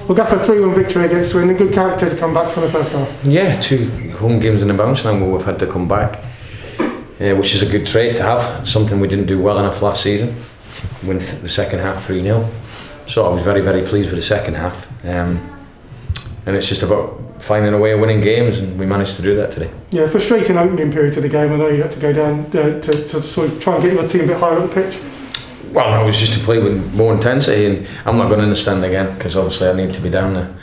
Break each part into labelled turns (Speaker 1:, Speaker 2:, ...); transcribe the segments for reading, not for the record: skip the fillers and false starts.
Speaker 1: We'll go for a 3-1 victory against Swindon. Good character to come back from the first half.
Speaker 2: Yeah, 2 home games in a bounce now where we've had to come back, which is a good trait to have, something we didn't do well enough last season. Win the second half 3-0. So I was very, very pleased with the second half. And it's just about finding a way of winning games, and we managed to do that today.
Speaker 1: Yeah, frustrating opening period to the game. I know you had to go down to sort of try and get your team a bit higher up the pitch.
Speaker 2: Well, no, it was just to play with more intensity, and I'm not going to understand again because obviously I need to be down there.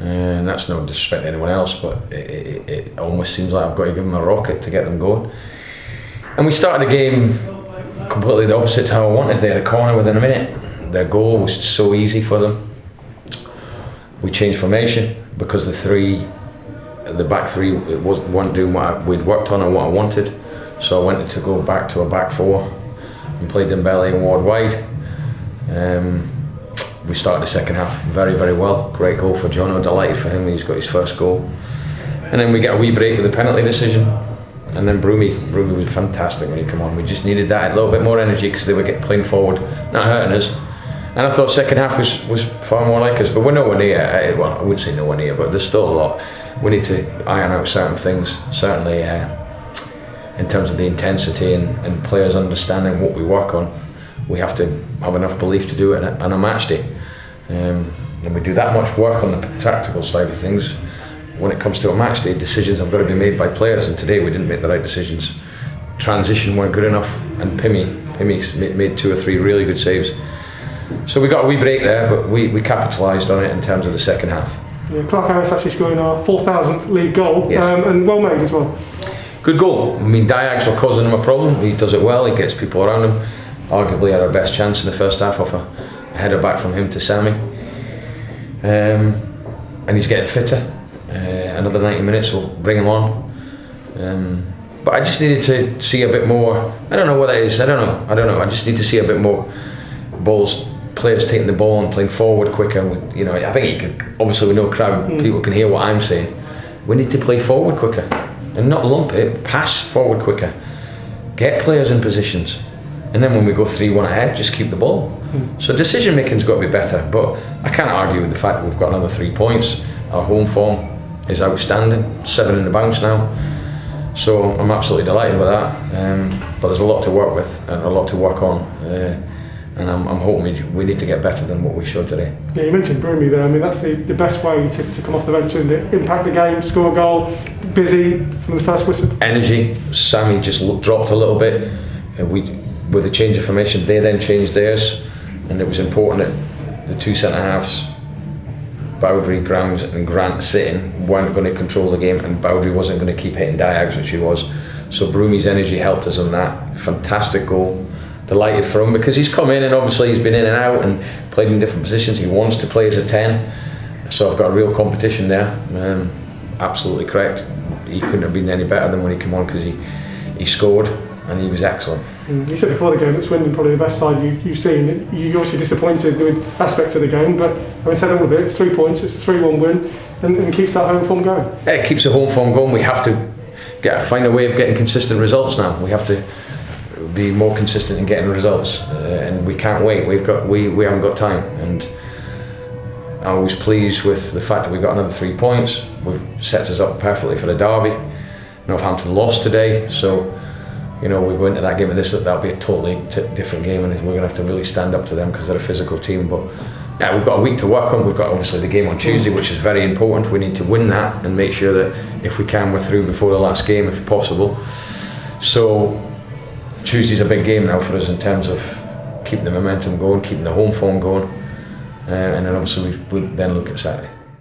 Speaker 2: And that's no disrespect to anyone else, but it almost seems like I've got to give them a rocket to get them going. And we started the game completely the opposite to how I wanted. They had a corner within a minute. Their goal was so easy for them. We changed formation because the back three weren't doing what we'd worked on and what I wanted. So I wanted to go back to a back 4 and played Dembele and Ward wide. We started the second half very, very well. Great goal for John. I'm delighted for him. He's got his first goal. And then we get a wee break with the penalty decision. And then Broomy was fantastic when he came on. We just needed that a little bit more energy because they were playing forward, not hurting us. And I thought second half was far more like us, but we're nowhere near. Well, I wouldn't say nowhere near, but there's still a lot. We need to iron out certain things, certainly in terms of the intensity and players understanding what we work on. We have to have enough belief to do it on a match day. And we do that much work on the tactical side of things. When it comes to a match day, decisions have got to be made by players, and today we didn't make the right decisions. Transition weren't good enough, and Pimmy made 2 or 3 really good saves. So we got a wee break there, but we capitalised on it in terms of the second half.
Speaker 1: Yeah, Clark Harris actually scoring our 4,000th league goal,
Speaker 2: yes.
Speaker 1: And well made as well.
Speaker 2: Good goal. I mean, Diags were causing him a problem. He does it well. He gets people around him. Arguably had our best chance in the first half off a header back from him to Sammy. And he's getting fitter. Another 90 minutes will bring him on. But I just needed to see a bit more. I don't know what that is. I don't know. I just need to see a bit more players taking the ball and playing forward quicker. I think you could, obviously with no crowd, people can hear what I'm saying. We need to play forward quicker and not lump it, pass forward quicker. Get players in positions. And then when we go 3-1 ahead, just keep the ball. So decision making's got to be better, but I can't argue with the fact that we've got another 3 points. Our home form is outstanding, 7 in the bounce now. So I'm absolutely delighted with that. But there's a lot to work with and a lot to work on. And I'm hoping we need to get better than what we showed today.
Speaker 1: Yeah, you mentioned Broomy there. I mean, that's the best way to come off the bench, isn't it? Impact the game, score a goal, busy from the first whistle.
Speaker 2: Energy. Sammy just dropped a little bit. With the change of formation, they then changed theirs, and it was important that the 2 centre halves, Bowdry, Grounds and Grant sitting, weren't going to control the game, and Bowdry wasn't going to keep hitting Diags, which he was. So Broomy's energy helped us on that. Fantastic goal. Delighted for him because he's come in and obviously he's been in and out and played in different positions. He wants to play as a 10, so I've got a real competition there. Absolutely correct. He couldn't have been any better than when he came on because he scored and he was excellent.
Speaker 1: You said before the game that Swindon probably the best side you've seen. You're obviously disappointed with aspects of the game, but having said all of it, it's 3 points, it's a 3-1 win, and keeps that home form going.
Speaker 2: Yeah, it keeps the home form going. We have to find a way of getting consistent results now. We have to be more consistent in getting results, and we can't wait. We haven't got time, and I was pleased with the fact that we got another 3 points. We've set us up perfectly for the derby. Northampton lost today, so we go into that game with this. That'll be a totally different game, and we're going to have to really stand up to them because they're a physical team. But yeah, we've got a week to work on. We've got obviously the game on Tuesday, which is very important. We need to win that and make sure that if we can, we're through before the last game, if possible. So Tuesday's a big game now for us in terms of keeping the momentum going, keeping the home form going, and then obviously we then look at Saturday.